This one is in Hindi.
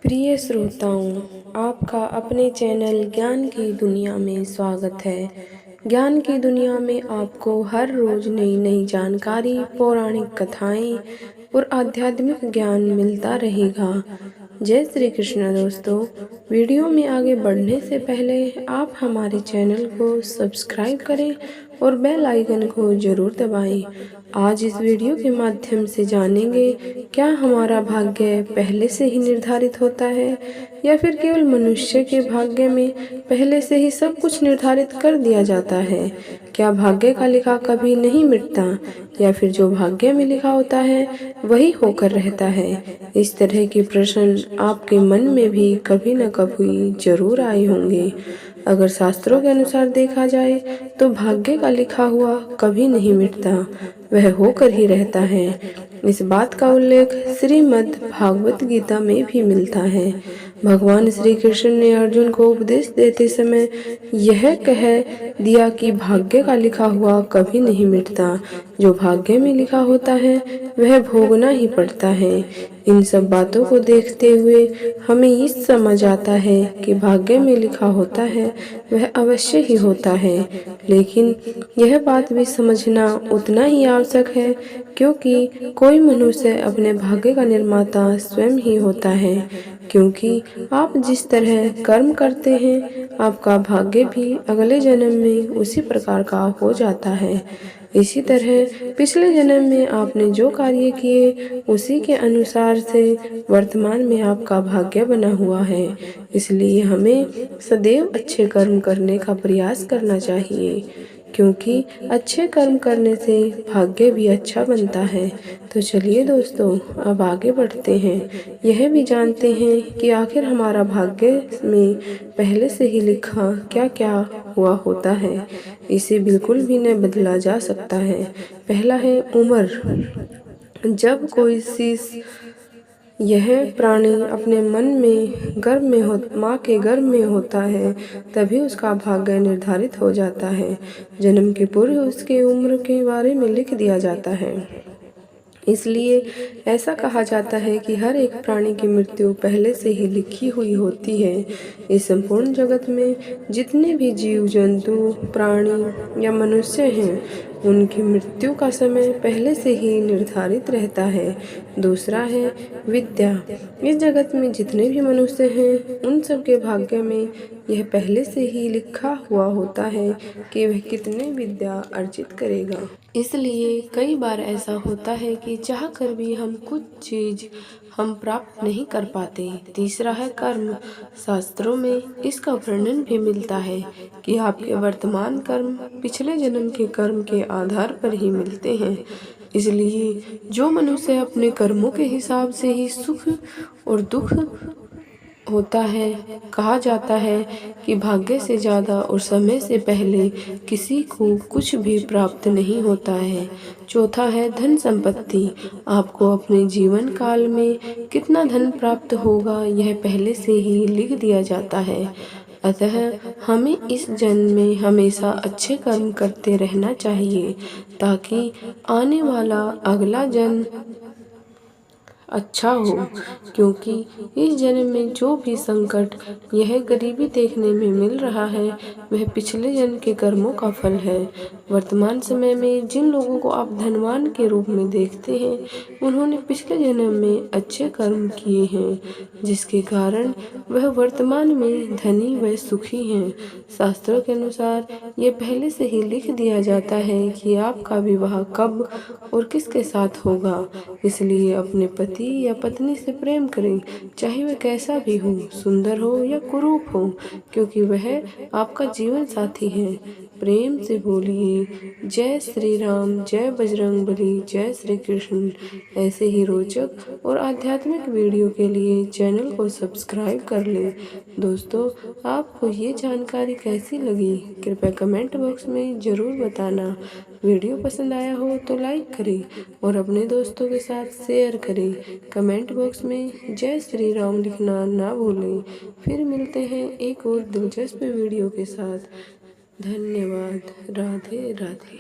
प्रिय श्रोताओं, आपका अपने चैनल ज्ञान की दुनिया में स्वागत है। ज्ञान की दुनिया में आपको हर रोज नई नई जानकारी, पौराणिक कथाएं और आध्यात्मिक ज्ञान मिलता रहेगा। जय श्री कृष्ण दोस्तों। वीडियो में आगे बढ़ने से पहले आप हमारे चैनल को सब्सक्राइब करें और बेल आइकन को जरूर दबाएं। आज इस वीडियो के माध्यम से जानेंगे, क्या हमारा भाग्य पहले से ही निर्धारित होता है या फिर केवल मनुष्य के भाग्य में पहले से ही सब कुछ निर्धारित कर दिया जाता है। क्या भाग्य का लिखा कभी नहीं मिटता या फिर जो भाग्य में लिखा होता है वही होकर रहता है। इस तरह के प्रश्न आपके मन में भी कभी न कभी जरूर आए होंगे। अगर शास्त्रों के अनुसार देखा जाए तो भाग्य का लिखा हुआ कभी नहीं मिटता, वह होकर ही रहता है। इस बात का उल्लेख श्रीमद् भागवत गीता में भी मिलता है। भगवान श्री कृष्ण ने अर्जुन को उपदेश देते समय यह कह दिया कि भाग्य का लिखा हुआ कभी नहीं मिटता, जो भाग्य में लिखा होता है वह भोगना ही पड़ता है। इन सब बातों को देखते हुए हमें ये समझ आता है कि भाग्य में लिखा होता है वह अवश्य ही होता है, लेकिन यह बात भी समझना उतना ही आवश्यक है क्योंकि कोई मनुष्य अपने भाग्य का निर्माता स्वयं ही होता है। क्योंकि आप जिस तरह कर्म करते हैं, आपका भाग्य भी अगले जन्म में उसी प्रकार का हो जाता है। इसी तरह पिछले जन्म में आपने जो कार्य किए उसी के अनुसार से वर्तमान में आपका भाग्य बना हुआ है। इसलिए हमें सदैव अच्छे कर्म करने का प्रयास करना चाहिए, क्योंकि अच्छे कर्म करने से भाग्य भी अच्छा बनता है। तो चलिए दोस्तों, अब आगे बढ़ते हैं। यह भी जानते हैं कि आखिर हमारा भाग्य में पहले से ही लिखा क्या क्या हुआ होता है। इसे बिल्कुल भी न बदला जा सकता है। पहला है उम्र। जब कोई शीश यह प्राणी अपने मन में गर्भ में माँ के गर्भ में होता है, तभी उसका भाग्य निर्धारित हो जाता है। जन्म के पूर्व उसके उम्र के बारे में लिख दिया जाता है। इसलिए ऐसा कहा जाता है कि हर एक प्राणी की मृत्यु पहले से ही लिखी हुई होती है। इस संपूर्ण जगत में जितने भी जीव जंतु, प्राणी या मनुष्य हैं, उनकी मृत्यु का समय पहले से ही निर्धारित रहता है। दूसरा है विद्या। इस जगत में जितने भी मनुष्य हैं, उन सब के भाग्य में यह पहले से ही लिखा हुआ होता है कि वह कितने विद्या अर्जित करेगा। इसलिए कई बार ऐसा होता है कि चाह कर भी हम कुछ चीज हम प्राप्त नहीं कर पाते। तीसरा है कर्म। शास्त्रों में इसका वर्णन भी मिलता है कि आपके वर्तमान कर्म पिछले जन्म के कर्म के आधार पर ही मिलते हैं। इसलिए जो मनुष्य अपने कर्मों के हिसाब से ही सुख और दुख होता है, कहा जाता है कि भाग्य से ज्यादा और समय से पहले किसी को कुछ भी प्राप्त नहीं होता है। चौथा है धन संपत्ति। आपको अपने जीवन काल में कितना धन प्राप्त होगा यह पहले से ही लिख दिया जाता है। अतः हमें इस जन्म में हमेशा अच्छे कर्म करते रहना चाहिए, ताकि आने वाला अगला जन्म अच्छा हो। क्योंकि इस जन्म में जो भी संकट, यह गरीबी देखने में मिल रहा है, वह पिछले जन्म के कर्मों का फल है। वर्तमान समय में जिन लोगों को आप धनवान के रूप में देखते हैं, उन्होंने पिछले जन्म में अच्छे कर्म किए हैं, जिसके कारण वह वर्तमान में धनी व सुखी हैं। शास्त्रों के अनुसार ये पहले से ही लिख दिया जाता है कि आपका विवाह कब और किसके साथ होगा। इसलिए अपने पति या पत्नी से प्रेम करें, चाहे वह कैसा भी हो, सुंदर हो या कुरूप हो, क्योंकि वह आपका जीवन साथी है। प्रेम से बोलिए जय श्री राम, जय बजरंगबली, जय श्री कृष्ण। ऐसे ही रोचक और आध्यात्मिक वीडियो के लिए चैनल को सब्सक्राइब कर लें। दोस्तों, आपको ये जानकारी कैसी लगी कृपया कमेंट बॉक्स में ज़रूर बताना। वीडियो पसंद आया हो तो लाइक करें और अपने दोस्तों के साथ शेयर करें। कमेंट बॉक्स में जय श्री राम लिखना ना भूलें। फिर मिलते हैं एक और दिलचस्प वीडियो के साथ। धन्यवाद। राधे राधे।